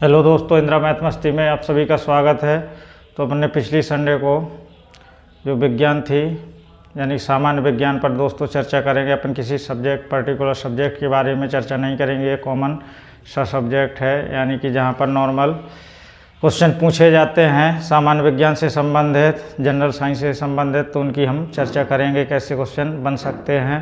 Hello दोस्तों, Indira math मस्ती में आप सभी का स्वागत है। तो अपने पिछली संडे को जो विज्ञान थी यानी सामान्य विज्ञान पर दोस्तों चर्चा करेंगे। अपन किसी सब्जेक्ट पर्टिकुलर सब्जेक्ट के बारे में चर्चा नहीं करेंगे। ये कॉमन सा सब्जेक्ट है यानी कि जहाँ पर नॉर्मल क्वेश्चन पूछे जाते हैं सामान्य विज्ञान से संबंधित, जनरल साइंस से संबंधित, तो उनकी हम चर्चा करेंगे कैसे क्वेश्चन बन सकते हैं।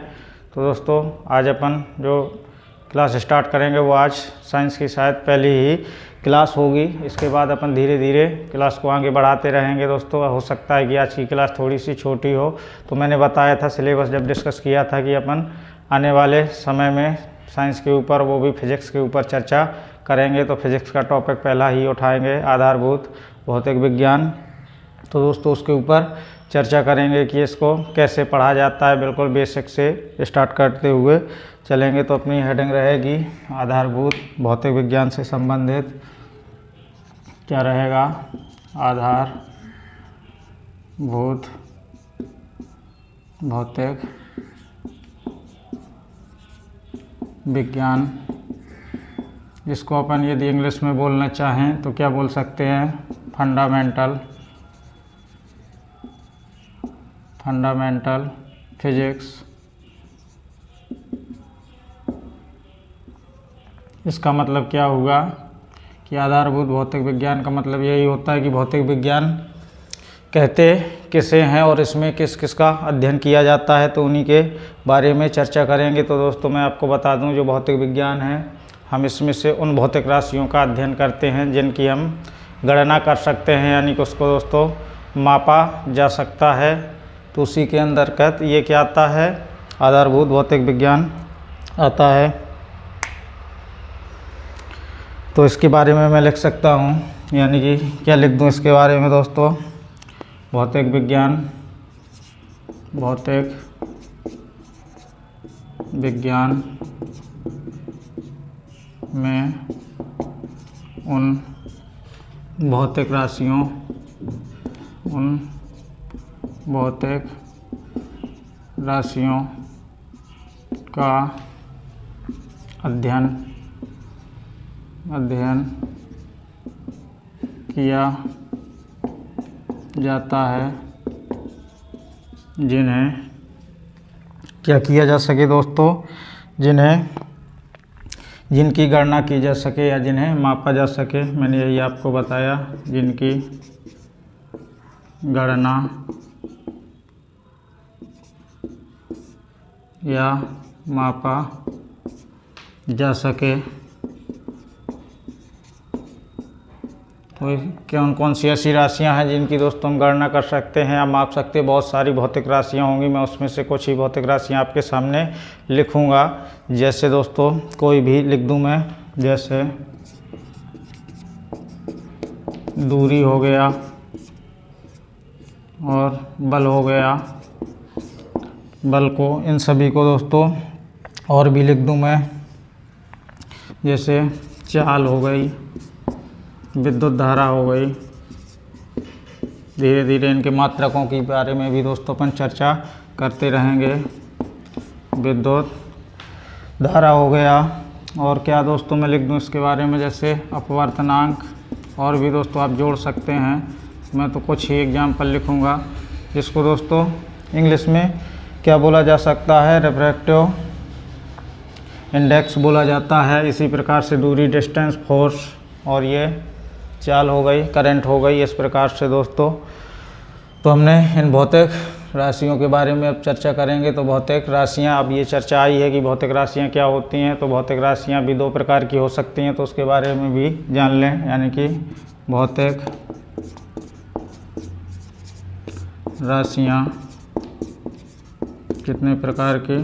तो दोस्तों आज अपन जो क्लास स्टार्ट करेंगे वो आज साइंस की शायद पहली ही क्लास होगी। इसके बाद अपन धीरे धीरे क्लास को आगे बढ़ाते रहेंगे। दोस्तों हो सकता है कि आज की क्लास थोड़ी सी छोटी हो। तो मैंने बताया था सिलेबस जब डिस्कस किया था कि अपन आने वाले समय में साइंस के ऊपर वो भी फिजिक्स के ऊपर चर्चा करेंगे। तो फिजिक्स का टॉपिक पहला ही उठाएंगे, आधारभूत भौतिक विज्ञान। तो दोस्तों उसके ऊपर चर्चा करेंगे कि इसको कैसे पढ़ा जाता है, बिल्कुल बेसिक से स्टार्ट करते हुए चलेंगे। तो अपनी हेडिंग रहेगी आधारभूत भौतिक विज्ञान से संबंधित। क्या रहेगा? आधारभूत भौतिक विज्ञान, जिसको अपन यदि इंग्लिश में बोलना चाहें तो क्या बोल सकते हैं? Fundamental physics. इसका मतलब क्या हुआ कि आधारभूत भौतिक विज्ञान का मतलब यही होता है कि भौतिक विज्ञान कहते किसे हैं और इसमें किस किस का अध्ययन किया जाता है, तो उन्हीं के बारे में चर्चा करेंगे। तो दोस्तों मैं आपको बता दूं जो भौतिक विज्ञान है, हम इसमें से उन भौतिक राशियों का अध्ययन करते हैं जिनकी हम गणना कर सकते हैं, यानी कि उसको दोस्तों मापा जा सकता है। तो उसी के अंतर्गत ये क्या आता है? आधारभूत भौतिक विज्ञान आता है। तो इसके बारे में मैं लिख सकता हूँ, यानी कि क्या लिख दूँ इसके बारे में दोस्तों? भौतिक विज्ञान में उन भौतिक राशियों का अध्ययन किया जाता है, जिन्हें क्या किया जा सके दोस्तों? जिनकी गणना की जा सके या जिन्हें मापा जा सके। मैंने यही आपको बताया, जिनकी गणना या मापा जा सके। तो कौन कौन सी ऐसी राशियां हैं जिनकी दोस्तों हम गणना कर सकते हैं या माप सकते हैं? बहुत सारी भौतिक राशियां होंगी, मैं उसमें से कुछ ही भौतिक राशियां आपके सामने लिखूंगा। जैसे दोस्तों कोई भी लिख दूं मैं, जैसे दूरी हो गया और बल हो गया, बल को, इन सभी को दोस्तों और भी लिख दूं मैं, जैसे चाल हो गई, विद्युत धारा हो गई। धीरे धीरे इनके मात्रकों के बारे में भी दोस्तों अपन चर्चा करते रहेंगे। विद्युत धारा हो गया, और क्या दोस्तों मैं लिख दूं इसके बारे में? जैसे अपवर्तनांक, और भी दोस्तों आप जोड़ सकते हैं। मैं तो कुछ ही एग्जाम्पल लिखूंगा, जिसको दोस्तों इंग्लिश में क्या बोला जा सकता है? रिफ्रैक्टिव इंडेक्स बोला जाता है। इसी प्रकार से दूरी, डिस्टेंस, फोर्स, और ये चाल हो गई, करंट हो गई। इस प्रकार से दोस्तों तो हमने इन भौतिक राशियों के बारे में अब चर्चा करेंगे। तो भौतिक राशियां, अब ये चर्चा आई है कि भौतिक राशियां क्या होती हैं। तो भौतिक राशियां भी दो प्रकार की हो सकती हैं, तो उसके बारे में भी जान लें। यानी कि भौतिक राशियां कितने प्रकार की?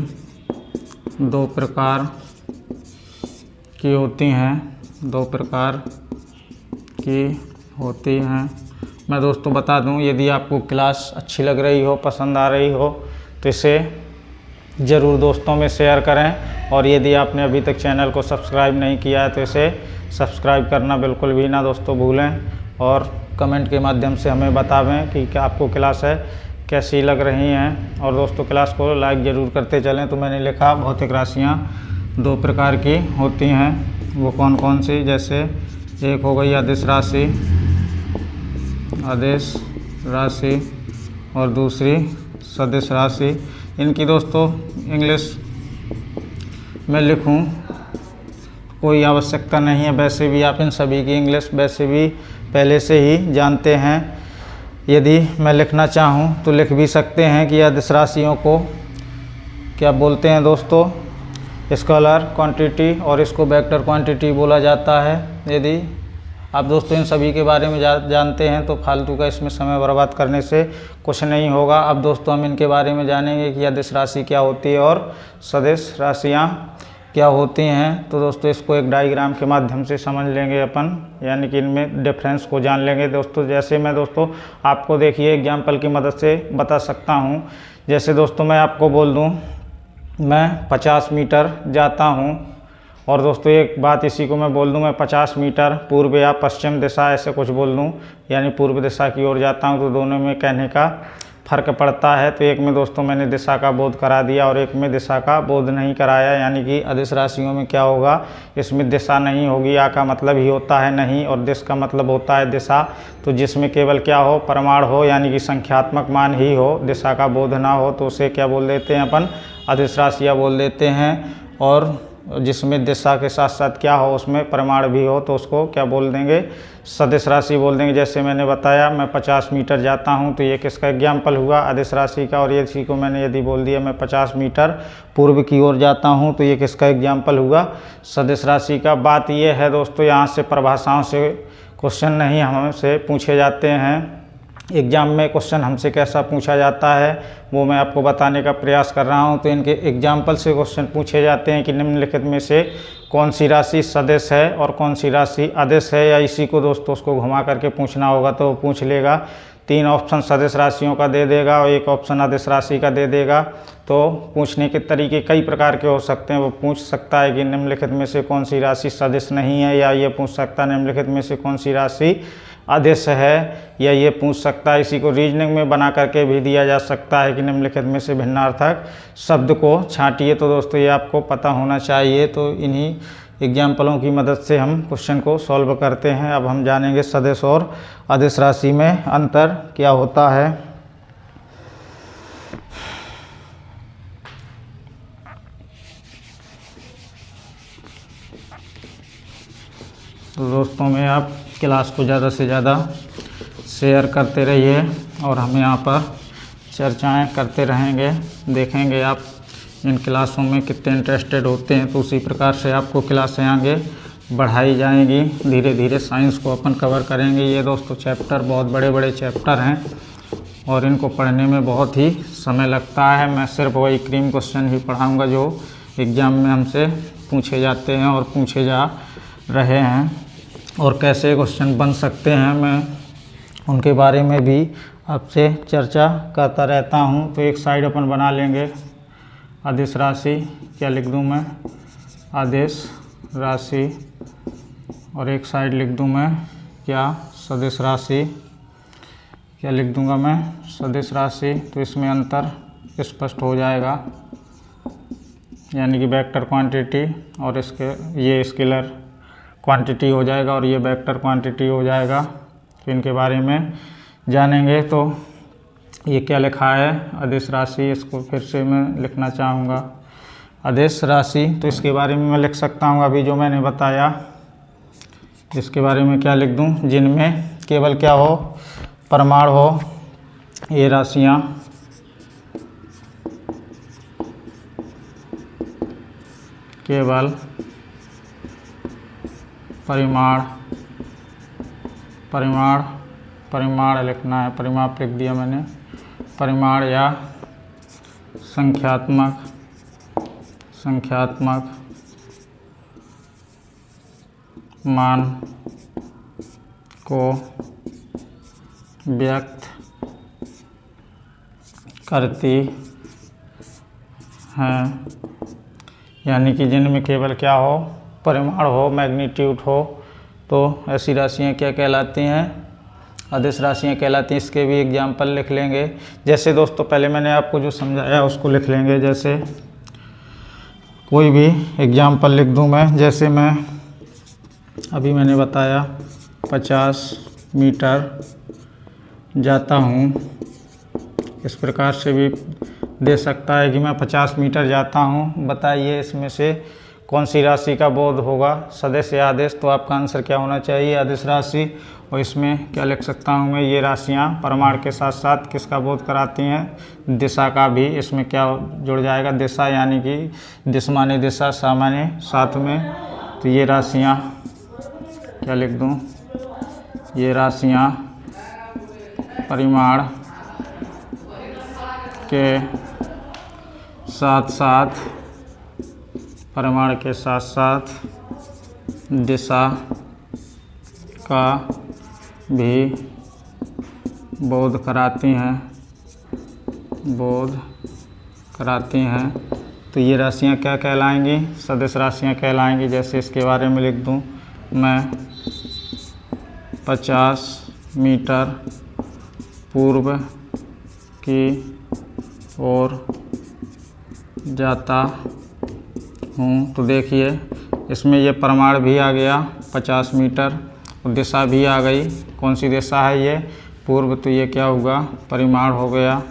दो प्रकार की होती हैं, दो प्रकार की होती हैं। मैं दोस्तों बता दूं, यदि आपको क्लास अच्छी लग रही हो, पसंद आ रही हो, तो इसे ज़रूर दोस्तों में शेयर करें। और यदि आपने अभी तक चैनल को सब्सक्राइब नहीं किया है तो इसे सब्सक्राइब करना बिल्कुल भी ना दोस्तों भूलें। और कमेंट के माध्यम से हमें बतावें कि क्या आपको क्लास है कैसी लग रही हैं। और दोस्तों क्लास को लाइक ज़रूर करते चलें। तो मैंने लिखा भौतिक राशियाँ दो प्रकार की होती हैं, वो कौन कौन सी? जैसे एक हो गई अदिश राशि, अदिश राशि, और दूसरी सदिश राशि। इनकी दोस्तों इंग्लिश में लिखूं कोई आवश्यकता नहीं है, वैसे भी आप इन सभी की इंग्लिश वैसे भी पहले से ही जानते हैं। यदि मैं लिखना चाहूँ तो लिख भी सकते हैं कि अदिश राशियों को क्या बोलते हैं दोस्तों, स्केलर क्वांटिटी, और इसको वेक्टर क्वांटिटी बोला जाता है। यदि आप दोस्तों इन सभी के बारे में जानते हैं तो फालतू का इसमें समय बर्बाद करने से कुछ नहीं होगा। अब दोस्तों हम इनके बारे में जानेंगे कि अदिश राशि क्या होती है और सदिश राशियाँ क्या होती हैं। तो दोस्तों इसको एक डायग्राम के माध्यम से समझ लेंगे अपन, यानी कि इनमें डिफरेंस को जान लेंगे दोस्तों। जैसे मैं दोस्तों आपको देखिए एग्जाम्पल की मदद से बता सकता हूँ। जैसे दोस्तों मैं आपको बोल दूँ मैं 50 मीटर जाता हूँ, और दोस्तों एक बात इसी को मैं बोल दूं मैं 50 मीटर पूर्व या पश्चिम दिशा ऐसे कुछ बोल दूं, यानी पूर्व दिशा की ओर जाता हूं, तो दोनों में कहने का फ़र्क पड़ता है। तो एक में दोस्तों मैंने दिशा का बोध करा दिया और एक में दिशा का बोध नहीं कराया, यानी कि अदिश राशियों में क्या होगा, इसमें दिशा नहीं होगी। आ का मतलब ही होता है नहीं और दिश का मतलब होता है दिशा। तो जिसमें केवल क्या हो, प्रमाण हो, यानी कि संख्यात्मक मान ही हो, दिशा का बोध ना हो, तो उसे क्या बोल देते हैं अपन, अदिश राशियाँ बोल देते हैं। और जिसमें दिशा के साथ साथ क्या हो, उसमें प्रमाण भी हो, तो उसको क्या बोल देंगे, सदिश राशि बोल देंगे। जैसे मैंने बताया मैं 50 मीटर जाता हूं, तो ये किसका एग्जाम्पल हुआ, अदिश राशि का। और ये इसी को मैंने यदि बोल दिया मैं 50 मीटर पूर्व की ओर जाता हूं, तो ये किसका एग्जाम्पल हुआ, सदिश राशि का। बात ये है दोस्तों, यहाँ से परिभाषाओं से क्वेश्चन नहीं हमसे पूछे जाते हैं। एग्ज़ाम में क्वेश्चन हमसे कैसा पूछा जाता है वो मैं आपको बताने का प्रयास कर रहा हूं। तो इनके एग्जाम्पल से क्वेश्चन पूछे जाते हैं कि निम्नलिखित में से कौन सी राशि सदिश है और कौन सी राशि अदिश है, या इसी को दोस्तों उसको घुमा करके पूछना होगा तो वो पूछ लेगा। 3 ऑप्शन सदिश राशियों का दे देगा और 1 ऑप्शन अदिश राशि का दे देगा। तो पूछने के तरीके कई प्रकार के हो सकते हैं। वो पूछ सकता है कि निम्नलिखित में से कौन सी राशि सदिश नहीं है, या ये पूछ सकता है निम्नलिखित में से कौन सी राशि अदिश है, या ये पूछ सकता है। इसी को रीजनिंग में बना करके भी दिया जा सकता है कि निम्नलिखित में से भिन्नार्थक शब्द को छांटिए। तो दोस्तों ये आपको पता होना चाहिए। तो इन्हीं एग्जाम्पलों की मदद से हम क्वेश्चन को सॉल्व करते हैं। अब हम जानेंगे सदिश और अदिश राशि में अंतर क्या होता है। तो दोस्तों में आप क्लास को ज़्यादा से ज़्यादा शेयर करते रहिए और हम यहाँ पर चर्चाएं करते रहेंगे। देखेंगे आप इन क्लासों में कितने इंटरेस्टेड होते हैं, तो उसी प्रकार से आपको क्लासें आगे बढ़ाई जाएंगी। धीरे धीरे साइंस को अपन कवर करेंगे। ये दोस्तों चैप्टर बहुत बड़े बड़े चैप्टर हैं और इनको पढ़ने में बहुत ही समय लगता है। मैं सिर्फ वही क्रीम क्वेश्चन ही पढ़ाऊँगा जो एग्ज़ाम में हमसे पूछे जाते हैं और पूछे जा रहे हैं, और कैसे क्वेश्चन बन सकते हैं मैं उनके बारे में भी आपसे चर्चा करता रहता हूं। तो एक साइड अपन बना लेंगे अदिश राशि, क्या लिख दूं मैं, अदिश राशि, और एक साइड लिख दूं मैं क्या, सदिश राशि, क्या लिख दूंगा मैं, सदिश राशि। तो इसमें अंतर स्पष्ट हो जाएगा, यानी कि वेक्टर क्वांटिटी और इसके ये स्केलर क्वांटिटी हो जाएगा और ये वेक्टर क्वांटिटी हो जाएगा। तो इनके बारे में जानेंगे। तो ये क्या लिखा है, अदिश राशि, इसको फिर से मैं लिखना चाहूँगा अदिश राशि। तो इसके बारे में मैं लिख सकता हूँ अभी जो मैंने बताया, इसके बारे में क्या लिख दूँ, जिनमें केवल क्या हो, प्रमाण हो, ये राशियाँ केवल परिमाण लिखना है, परिमाप लिख दिया मैंने, परिमाण या संख्यात्मक मान को व्यक्त करती हैं, यानी कि जिनमें केवल क्या हो, परिमाण हो, मैग्नीट्यूड हो, तो ऐसी राशियाँ क्या कहलाती हैं, अदिश राशियाँ कहलाती हैं। इसके भी एग्जाम्पल लिख लेंगे। जैसे दोस्तों पहले मैंने आपको जो समझाया उसको लिख लेंगे। जैसे कोई भी एग्जाम्पल लिख दूं मैं, जैसे मैं अभी मैंने बताया 50 मीटर जाता हूँ। इस प्रकार से भी दे सकता है कि मैं 50 मीटर जाता हूँ। बताइए इसमें से कौन सी राशि का बोध होगा, सदिश या आदेश। तो आपका आंसर क्या होना चाहिए, आदेश राशि। और इसमें क्या लिख सकता हूँ मैं, ये राशियाँ प्रमाण के साथ साथ किसका बोध कराती हैं, दिशा का भी। इसमें क्या जुड़ जाएगा, दिशा, यानी कि दिश माने दिशा, सा माने साथ में। तो ये राशियाँ क्या लिख दूँ, ये राशियाँ परिमाण के साथ साथ दिशा का भी बोध कराती हैं। तो ये राशियाँ क्या कहलाएंगी, सदिश राशियाँ कहलाएंगी। जैसे इसके बारे में लिख दूँ मैं, 50 मीटर पूर्व की ओर जाता हूँ। तो देखिए इसमें ये प्रमाण भी आ गया 50 मीटर, और दिशा भी आ गई। कौन सी दिशा है, ये पूर्व। तो ये क्या होगा, परिमाण हो गया,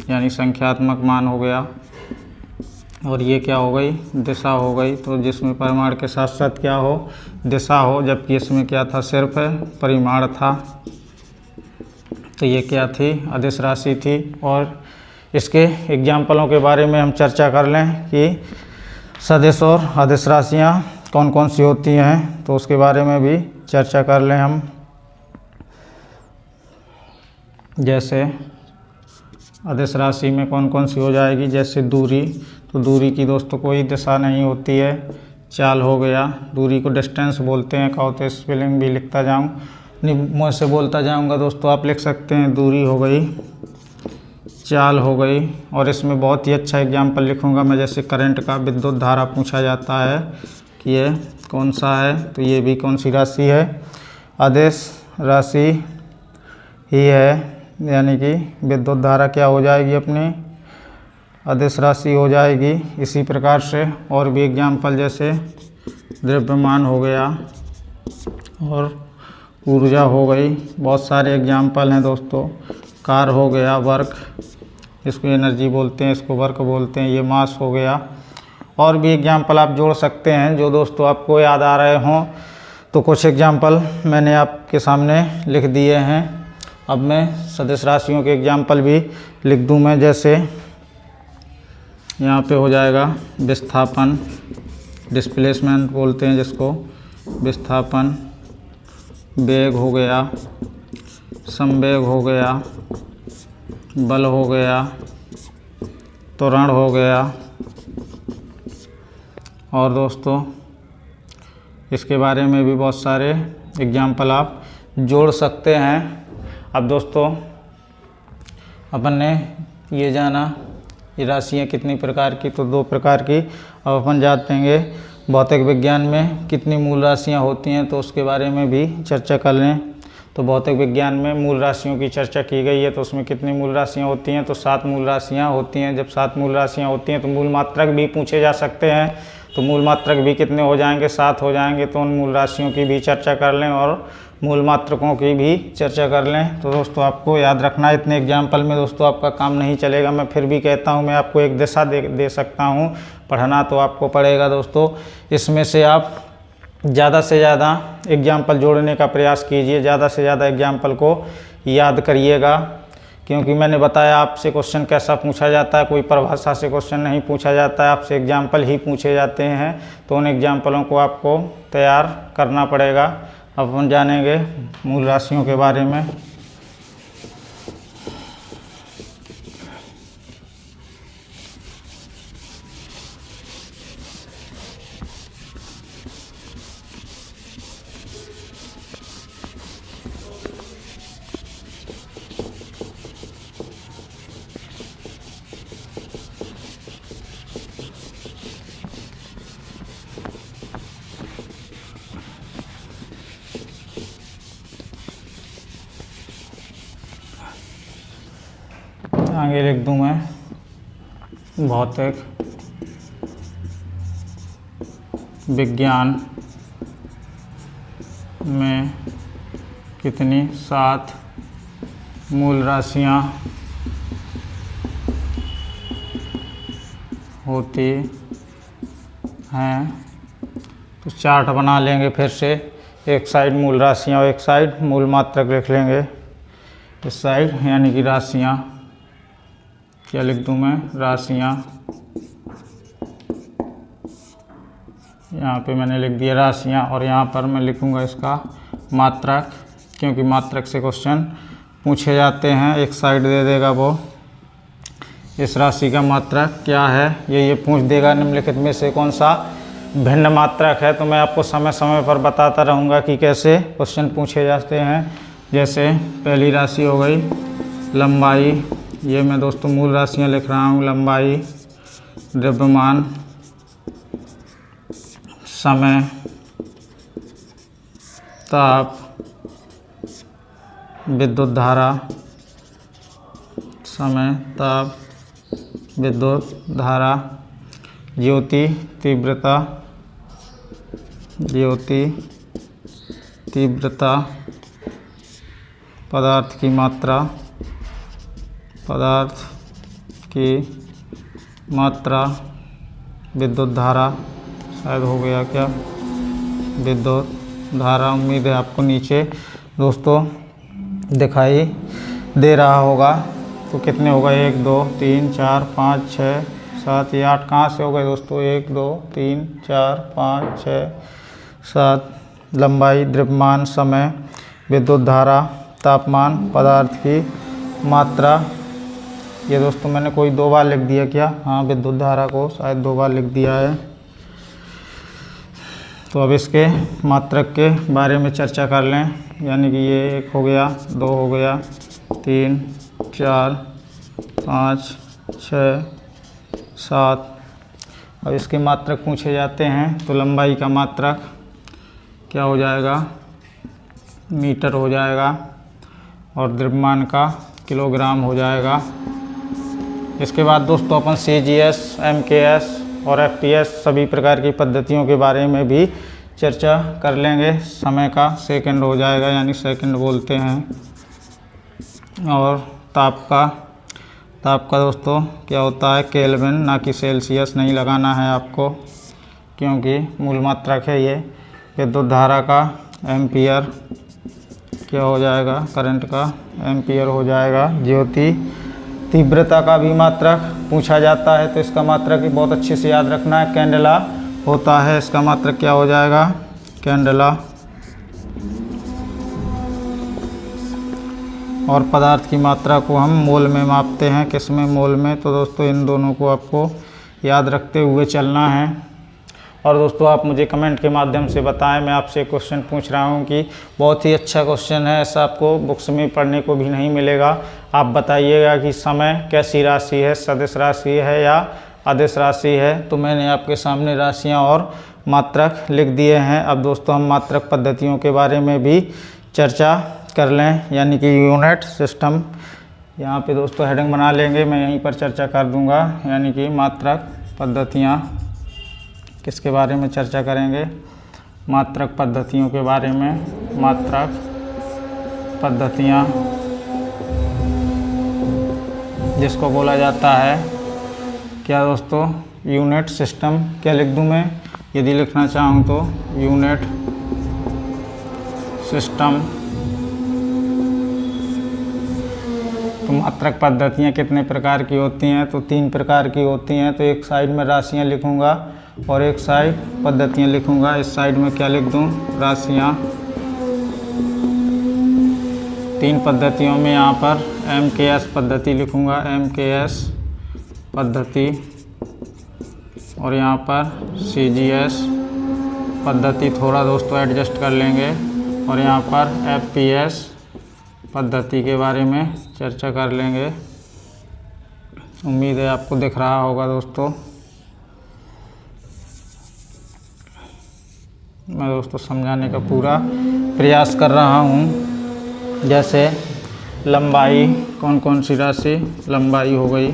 यानी संख्यात्मक मान हो गया। और ये क्या हो गई, दिशा हो गई। तो जिसमें परिमाण के साथ साथ क्या हो, दिशा हो, जबकि इसमें क्या था, सिर्फ परिमाण था। तो ये क्या थी, आदेश राशि थी। और इसके एग्जाम्पलों के बारे में हम चर्चा कर लें कि सदिश और आदेश राशियाँ कौन कौन सी होती हैं, तो उसके बारे में भी चर्चा कर लें हम। जैसे आदेश राशि में कौन कौन सी हो जाएगी, जैसे दूरी। तो दूरी की दोस्तों कोई दिशा नहीं होती है, चाल हो गया। दूरी को डिस्टेंस बोलते हैं। कहो तो स्पेलिंग भी लिखता जाऊँ, मुँह से बोलता जाऊँगा दोस्तों, आप लिख सकते हैं। दूरी हो गई, चाल हो गई। और इसमें बहुत ही अच्छा एग्जाम्पल लिखूंगा मैं, जैसे करंट का, विद्युत धारा पूछा जाता है कि ये कौन सा है। तो ये भी कौन सी राशि है, आदेश राशि ही है, यानी कि विद्युत धारा क्या हो जाएगी, अपनी आदेश राशि हो जाएगी। इसी प्रकार से और भी एग्जाम्पल, जैसे द्रव्यमान हो गया और ऊर्जा हो गई। बहुत सारे एग्जाम्पल हैं दोस्तों। कार हो गया, वर्क, इसको एनर्जी बोलते हैं, इसको वर्क बोलते हैं। ये मास हो गया। और भी एग्जाम्पल आप जोड़ सकते हैं जो दोस्तों आपको याद आ रहे हों। तो कुछ एग्जाम्पल मैंने आपके सामने लिख दिए हैं। अब मैं सदिश राशियों के एग्जाम्पल भी लिख दूं मैं। जैसे यहाँ पे हो जाएगा विस्थापन, डिस्प्लेसमेंट बोलते हैं जिसको, विस्थापन। वेग हो गया, संवेग हो गया, बल हो गया, त्वरण हो गया। और दोस्तों इसके बारे में भी बहुत सारे एग्जाम्पल आप जोड़ सकते हैं। अब दोस्तों अपन ने ये जाना ये राशियाँ कितनी प्रकार की, तो 2 प्रकार की। अब अपन जानेंगे भौतिक विज्ञान में कितनी मूल राशियाँ होती हैं, तो उसके बारे में भी चर्चा कर लें। तो भौतिक विज्ञान में मूल राशियों की चर्चा की गई है, तो उसमें कितनी मूल राशियाँ होती हैं, तो 7 मूल राशियाँ होती हैं। जब 7 मूल राशियाँ होती हैं तो मूल मात्रक भी पूछे जा सकते हैं। तो मूल मात्रक भी कितने हो जाएंगे, 7 हो जाएंगे। तो उन मूल राशियों की भी चर्चा कर लें और मूल मात्रकों की भी चर्चा कर लें। तो दोस्तों आपको याद रखना, इतने एग्जाम्पल में दोस्तों आपका काम नहीं चलेगा। मैं फिर भी कहता हूँ, मैं आपको एक दिशा दे सकता हूँ, पढ़ना तो आपको पड़ेगा दोस्तों। इसमें से आप ज़्यादा से ज़्यादा एग्जाम्पल जोड़ने का प्रयास कीजिए, ज़्यादा से ज़्यादा एग्जाम्पल को याद करिएगा। क्योंकि मैंने बताया आपसे क्वेश्चन कैसा पूछा जाता है, कोई परिभाषा से क्वेश्चन नहीं पूछा जाता है, आपसे एग्जाम्पल ही पूछे जाते हैं। तो उन एग्जाम्पलों को आपको तैयार करना पड़ेगा। अब हम जानेंगे मूल राशियों के बारे में। आगे लिख दूं मैं भौतिक विज्ञान में कितनी 7 मूल राशियां होती हैं। तो चार्ट बना लेंगे फिर से, एक साइड मूल राशियां और एक साइड मूल मात्रक लिख लेंगे। इस साइड यानी कि राशियां, क्या लिख दूं मैं, राशियां। यहाँ पे मैंने लिख दिया राशियां और यहाँ पर मैं लिखूंगा इसका मात्रक, क्योंकि मात्रक से क्वेश्चन पूछे जाते हैं। एक साइड दे देगा वो, इस राशि का मात्रक क्या है ये पूछ देगा, निम्नलिखित में से कौन सा भिन्न मात्रक है। तो मैं आपको समय समय पर बताता रहूँगा कि कैसे क्वेश्चन पूछे जाते हैं। जैसे पहली राशि हो गई लंबाई, ये मैं दोस्तों मूल राशियाँ लिख रहा हूँ। लंबाई, द्रव्यमान, समय, ताप, विद्युत धारा, समय, ताप, विद्युत धारा, ज्योति तीव्रता, ज्योति तीव्रता, पदार्थ की मात्रा, पदार्थ की मात्रा, विद्युत धारा, शायद हो गया क्या, विद्युत धारा। उम्मीद है आपको नीचे दोस्तों दिखाई दे रहा होगा। तो कितने हो गए, 1 2 3 4 5 6 7 ये 8 कहाँ से हो गए दोस्तों, 1 2 3 4 5 6 7। लंबाई, द्रव्यमान, समय, विद्युत धारा, तापमान, पदार्थ की मात्रा। ये दोस्तों मैंने कोई 2 बार लिख दिया क्या, हाँ विद्युत धारा को शायद 2 बार लिख दिया है। तो अब इसके मात्रक के बारे में चर्चा कर लें, यानी कि ये 1 हो गया, 2 हो गया, 3 4 5 6 7। अब इसके मात्रक पूछे जाते हैं। तो लंबाई का मात्रक क्या हो जाएगा, मीटर हो जाएगा, और द्रव्यमान का किलोग्राम हो जाएगा। इसके बाद दोस्तों अपन CGS, MKS और FPS सभी प्रकार की पद्धतियों के बारे में भी चर्चा कर लेंगे। समय का सेकंड हो जाएगा, यानी सेकंड बोलते हैं। और ताप का दोस्तों क्या होता है, केल्विन, ना कि सेल्सियस। नहीं लगाना है आपको क्योंकि मूल मात्रक है ये। विद्युत धारा का एम्पियर क्या हो जाएगा, करंट का एम्पियर हो जाएगा। ज्योति तीव्रता का भी मात्रक पूछा जाता है, तो इसका मात्रक बहुत अच्छे से याद रखना है, कैंडेला होता है। इसका मात्रक क्या हो जाएगा, कैंडेला। और पदार्थ की मात्रा को हम मोल में मापते हैं, किस में, मोल में। तो दोस्तों इन दोनों को आपको याद रखते हुए चलना है। और दोस्तों आप मुझे कमेंट के माध्यम से बताएं, मैं आपसे क्वेश्चन पूछ रहा हूं कि बहुत ही अच्छा क्वेश्चन है, ऐसा आपको बुक्स में पढ़ने को भी नहीं मिलेगा। आप बताइएगा कि समय कैसी राशि है, सदिश राशि है या अदिश राशि है। तो मैंने आपके सामने राशियां और मात्रक लिख दिए हैं। अब दोस्तों हम मात्रक पद्धतियों के बारे में भी चर्चा कर लें, यानी कि यूनिट सिस्टम। यहाँ पे दोस्तों हेडिंग बना लेंगे, मैं यहीं पर चर्चा कर दूँगा। यानी कि मात्रक पद्धतियाँ, किसके बारे में चर्चा करेंगे, मात्रक पद्धतियों के बारे में। मात्रक पद्धतियाँ जिसको बोला जाता है क्या दोस्तों, यूनिट सिस्टम। क्या लिख दूँ मैं, यदि लिखना चाहूँ तो यूनिट सिस्टम। तो मात्रक पद्धतियाँ कितने प्रकार की होती हैं, तो 3 प्रकार की होती हैं। तो एक साइड में राशियाँ लिखूँगा और एक साइड पद्धतियाँ लिखूँगा। इस साइड में क्या लिख दूँ, राशियाँ। 3 पद्धतियों में यहाँ पर MKS पद्धति लिखूँगा, MKS पद्धति। और यहाँ पर CGS पद्धति थोड़ा दोस्तों एडजस्ट कर लेंगे। और यहाँ पर FPS पद्धति के बारे में चर्चा कर लेंगे। उम्मीद है आपको दिख रहा होगा दोस्तों। मैं दोस्तों समझाने का पूरा प्रयास कर रहा हूँ। जैसे लंबाई, कौन कौन सी राशि, लंबाई हो गई,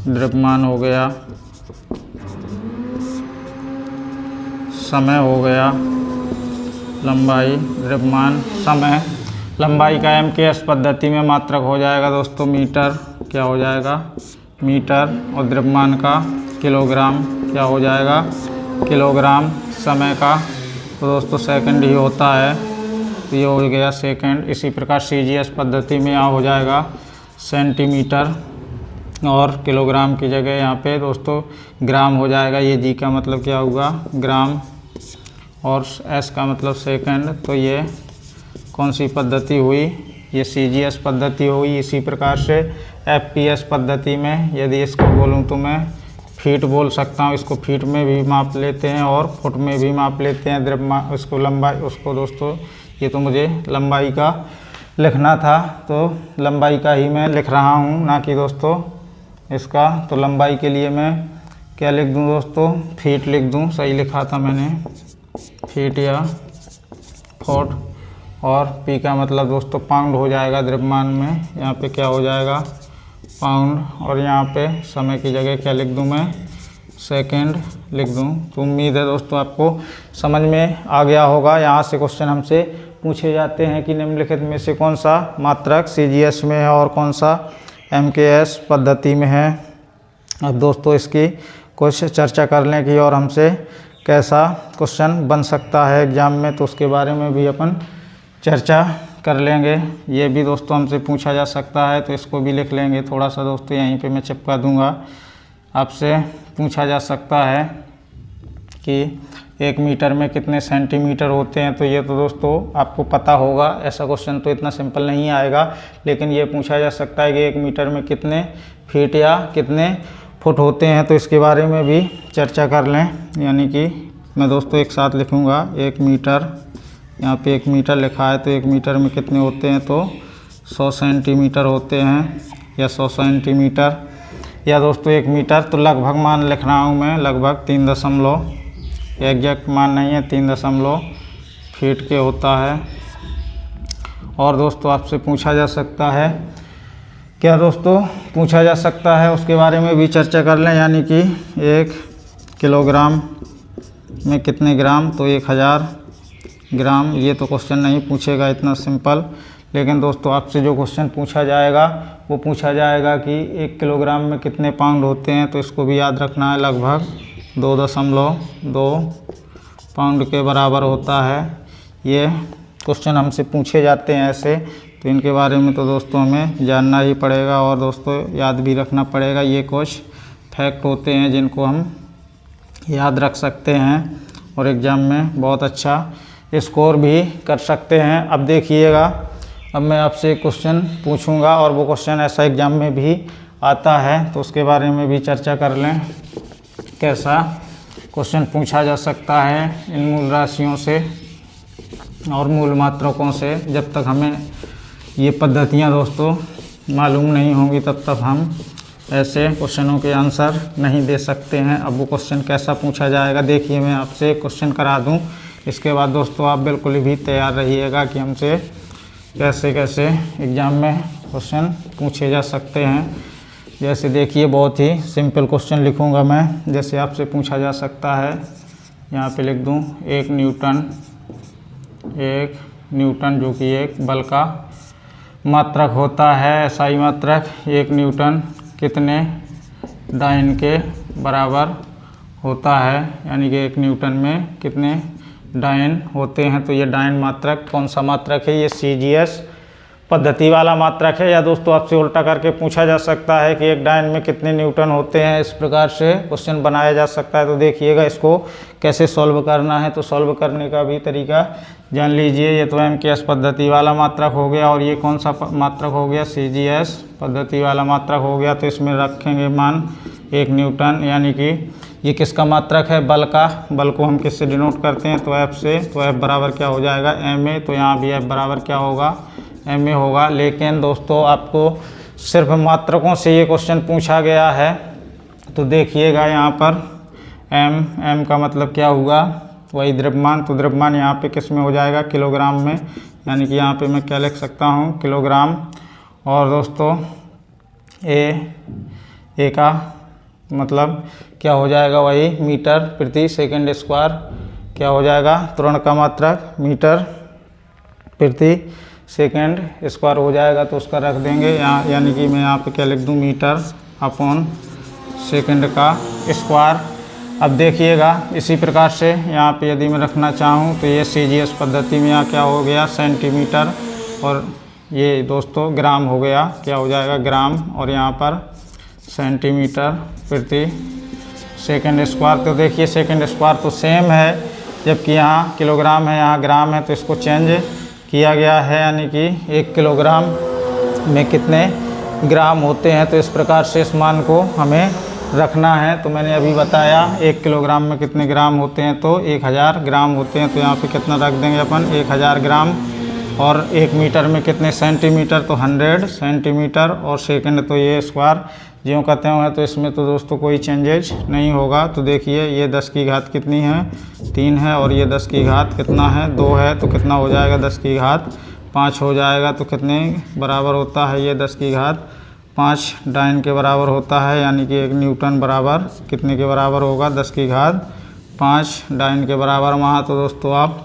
द्रव्यमान हो गया, समय हो गया, लंबाई, द्रव्यमान, समय। लंबाई का MKS पद्धति में मात्रक हो जाएगा दोस्तों मीटर, क्या हो जाएगा मीटर, और द्रव्यमान का किलोग्राम, क्या हो जाएगा किलोग्राम। समय का तो दोस्तों सेकंड ही होता है, तो ये हो गया सेकंड। इसी प्रकार CGS पद्धति में यहाँ हो जाएगा सेंटीमीटर, और किलोग्राम की जगह यहाँ पे दोस्तों ग्राम हो जाएगा। ये जी का मतलब क्या होगा ग्राम, और S का मतलब सेकंड। तो ये कौन सी पद्धति हुई, ये CGS पद्धति हुई। इसी प्रकार से FPS पद्धति में यदि इसको बोलूँ तो मैं फीट बोल सकता हूँ, इसको फीट में भी माप लेते हैं और फुट में भी माप लेते हैं। द्रव्यमान उसको लंबाई, उसको दोस्तों ये तो मुझे लंबाई का लिखना था, तो लंबाई का ही मैं लिख रहा हूँ, ना कि दोस्तों इसका। तो लंबाई के लिए मैं क्या लिख दूँ दोस्तों, फीट लिख दूँ, सही लिखा था मैंने, फीट या फुट। और पी का मतलब दोस्तों पाउंड हो जाएगा द्रव्यमान में, यहाँ पे क्या हो जाएगा पाउंड। और यहाँ पे समय की जगह क्या लिख दूँ मैं, सेकंड लिख दूँ। तो उम्मीद है दोस्तों आपको समझ में आ गया होगा। यहाँ से क्वेश्चन हमसे पूछे जाते हैं कि निम्नलिखित में से कौन सा मात्रक CGS में है और कौन सा MKS पद्धति में है। अब दोस्तों इसकी कुछ चर्चा कर लें कि और हमसे कैसा क्वेश्चन बन सकता है एग्ज़ाम में, तो उसके बारे में भी अपन चर्चा कर लेंगे। ये भी दोस्तों हमसे पूछा जा सकता है, तो इसको भी लिख लेंगे थोड़ा सा दोस्तों, यहीं पे मैं चिपका दूंगा। आपसे पूछा जा सकता है कि 1 मीटर में कितने सेंटीमीटर होते हैं, तो ये तो दोस्तों आपको पता होगा। ऐसा क्वेश्चन तो इतना सिंपल नहीं आएगा, लेकिन ये पूछा जा सकता है कि 1 मीटर में कितने फीट या कितने फुट होते हैं, तो इसके बारे में भी चर्चा कर लें। यानी कि मैं दोस्तों एक साथ लिखूँगा 1 मीटर, यहाँ पे 1 मीटर लिखा है, तो 1 मीटर में कितने होते हैं, तो 100 सेंटीमीटर होते हैं, या 100 सेंटीमीटर, या दोस्तों 1 मीटर। तो लगभग मान लिख रहा हूँ मैं, लगभग 3 एग्जैक्ट मान नहीं है, 3 फीट के होता है। और दोस्तों आपसे पूछा जा सकता है, क्या दोस्तों पूछा जा सकता है, उसके बारे में भी चर्चा कर लें। यानी कि 1 किलोग्राम में कितने ग्राम, तो 1000 ग्राम। ये तो क्वेश्चन नहीं पूछेगा इतना सिंपल, लेकिन दोस्तों आपसे जो क्वेश्चन पूछा जाएगा वो पूछा जाएगा कि 1 किलोग्राम में कितने पाउंड होते हैं, तो इसको भी याद रखना है, लगभग 2.2 पाउंड के बराबर होता है। ये क्वेश्चन हमसे पूछे जाते हैं ऐसे, तो इनके बारे में तो दोस्तों हमें जानना ही पड़ेगा और दोस्तों याद भी रखना पड़ेगा। ये कुछ फैक्ट होते हैं जिनको हम याद रख सकते हैं और एग्ज़ाम में बहुत अच्छा स्कोर भी कर सकते हैं। अब देखिएगा, अब मैं आपसे एक क्वेश्चन पूछूंगा और वो क्वेश्चन ऐसा एग्ज़ाम में भी आता है, तो उसके बारे में भी चर्चा कर लें। कैसा क्वेश्चन पूछा जा सकता है इन मूल राशियों से और मूल मात्रकों से। जब तक हमें ये पद्धतियाँ दोस्तों मालूम नहीं होंगी तब तक हम ऐसे क्वेश्चनों के आंसर नहीं दे सकते हैं। अब वो क्वेश्चन कैसा पूछा जाएगा, देखिए मैं आपसे क्वेश्चन करा दूं, इसके बाद दोस्तों आप बिल्कुल भी तैयार रहिएगा कि हमसे कैसे कैसे एग्ज़ाम में क्वेश्चन पूछे जा सकते हैं। जैसे देखिए बहुत ही सिंपल क्वेश्चन लिखूंगा मैं। जैसे आपसे पूछा जा सकता है, यहाँ पे लिख दूं 1 न्यूटन जो कि एक बल का मात्रक होता है, SI मात्रक। 1 न्यूटन कितने डायन के बराबर होता है, यानी कि 1 न्यूटन में कितने डायन होते हैं। तो ये डायन मात्रक कौन सा मात्रक है, ये CGS पद्धति वाला मात्रक है। या दोस्तों आपसे उल्टा करके पूछा जा सकता है कि 1 डायन में कितने न्यूटन होते हैं, इस प्रकार से क्वेश्चन बनाया जा सकता है। तो देखिएगा इसको कैसे सॉल्व करना है, तो सॉल्व करने का भी तरीका जान लीजिए। ये तो MKS पद्धति वाला मात्रक हो गया और ये कौन सा मात्रक हो गया, CGS पद्धति वाला मात्रक हो गया। तो इसमें रखेंगे मान 1 न्यूटन, यानी कि ये किसका मात्रक है, बल का। बल को हम किससे डिनोट करते हैं, तो F से। तो F बराबर क्या हो जाएगा, ma। तो यहाँ भी F बराबर क्या होगा, ma होगा। लेकिन दोस्तों आपको सिर्फ मात्रकों से ये क्वेश्चन पूछा गया है, तो देखिएगा यहाँ पर m का मतलब क्या हुआ, वही द्रव्यमान। तो द्रव्यमान यहाँ पे किस में हो जाएगा, किलोग्राम में। यानी कि यहाँ पे मैं क्या लिख सकता हूँ, किलोग्राम। और दोस्तों a का मतलब क्या हो जाएगा, वही मीटर प्रति सेकंड स्क्वायर क्या हो जाएगा, त्वरण का मात्रक मीटर प्रति सेकंड स्क्वायर हो जाएगा, तो उसका रख देंगे यहाँ, यानी कि मैं यहाँ पे क्या लिख दूँ, मीटर अपॉन सेकंड का स्क्वायर। अब देखिएगा इसी प्रकार से यहाँ पे यदि मैं रखना चाहूँ तो ये सीजीएस पद्धति में यहाँ क्या हो गया, सेंटीमीटर, और ये दोस्तों ग्राम हो गया, क्या हो जाएगा, ग्राम, और यहाँ पर सेंटीमीटर प्रति सेकंड स्क्वायर। तो देखिए सेकंड स्क्वायर तो सेम है, जबकि यहाँ किलोग्राम है, यहाँ ग्राम है, तो इसको चेंज किया गया है, यानी कि 1 किलोग्राम में कितने ग्राम होते हैं। तो इस प्रकार से इस मान को हमें रखना है। तो मैंने अभी बताया 1 किलोग्राम में कितने ग्राम होते हैं, तो 1000 ग्राम होते हैं। तो यहाँ पे कितना रख देंगे अपन, 1000 ग्राम, और 1 मीटर में कितने सेंटीमीटर, तो 100 सेंटीमीटर, और सेकंड तो ये स्क्वायर ज्यों कहते हैं। तो इसमें तो दोस्तों कोई चेंजेज नहीं होगा। तो देखिए ये 10 की घात कितनी है, 3 है, और ये 10 की घात कितना है, 2 है, तो कितना हो जाएगा, 10 की घात 5 हो जाएगा। तो कितने बराबर होता है ये 10 की घात 5 डाइन के बराबर होता है, यानी कि 1 न्यूटन बराबर कितने के बराबर होगा, 10 की घात 5 डाइन के बराबर। वहाँ तो दोस्तों आप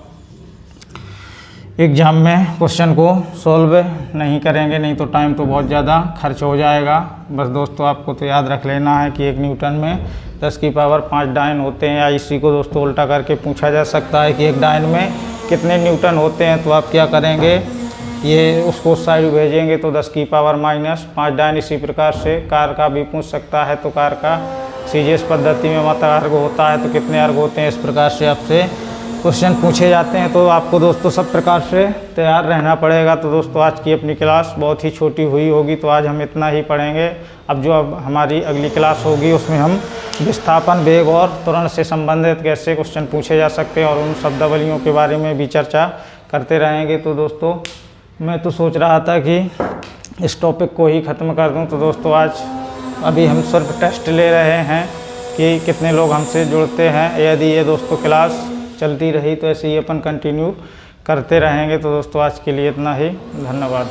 एग्ज़ाम में क्वेश्चन को सॉल्व नहीं करेंगे, नहीं तो टाइम तो बहुत ज़्यादा खर्च हो जाएगा। बस दोस्तों आपको तो याद रख लेना है कि 1 न्यूटन में 10 की पावर 5 डाइन होते हैं। या इसी को दोस्तों उल्टा करके पूछा जा सकता है कि 1 डाइन में कितने न्यूटन होते हैं। तो आप क्या करेंगे, ये उसको साइड भेजेंगे, तो 10 की पावर माइनस 5 डाइन। इसी प्रकार से कार का भी पूछ सकता है, तो कार का सीजीएस पद्धति में मत अर्घ होता है, तो कितने अर्घ होते हैं, इस प्रकार से आपसे क्वेश्चन पूछे जाते हैं। तो आपको दोस्तों सब प्रकार से तैयार रहना पड़ेगा। तो दोस्तों आज की अपनी क्लास बहुत ही छोटी हुई होगी, तो आज हम इतना ही पढ़ेंगे। अब हमारी अगली क्लास होगी उसमें हम विस्थापन, वेग और त्वरण से संबंधित कैसे क्वेश्चन पूछे जा सकते हैं और उन शब्दावलियों के बारे में भी चर्चा करते रहेंगे। तो दोस्तों मैं तो सोच रहा था कि इस टॉपिक को ही ख़त्म कर दूँ। तो दोस्तों आज अभी हम सिर्फ टेस्ट ले रहे हैं कि कितने लोग हमसे जुड़ते हैं। यदि ये दोस्तों क्लास चलती रही तो ऐसे ही अपन कंटिन्यू करते रहेंगे। तो दोस्तों आज के लिए इतना ही, धन्यवाद।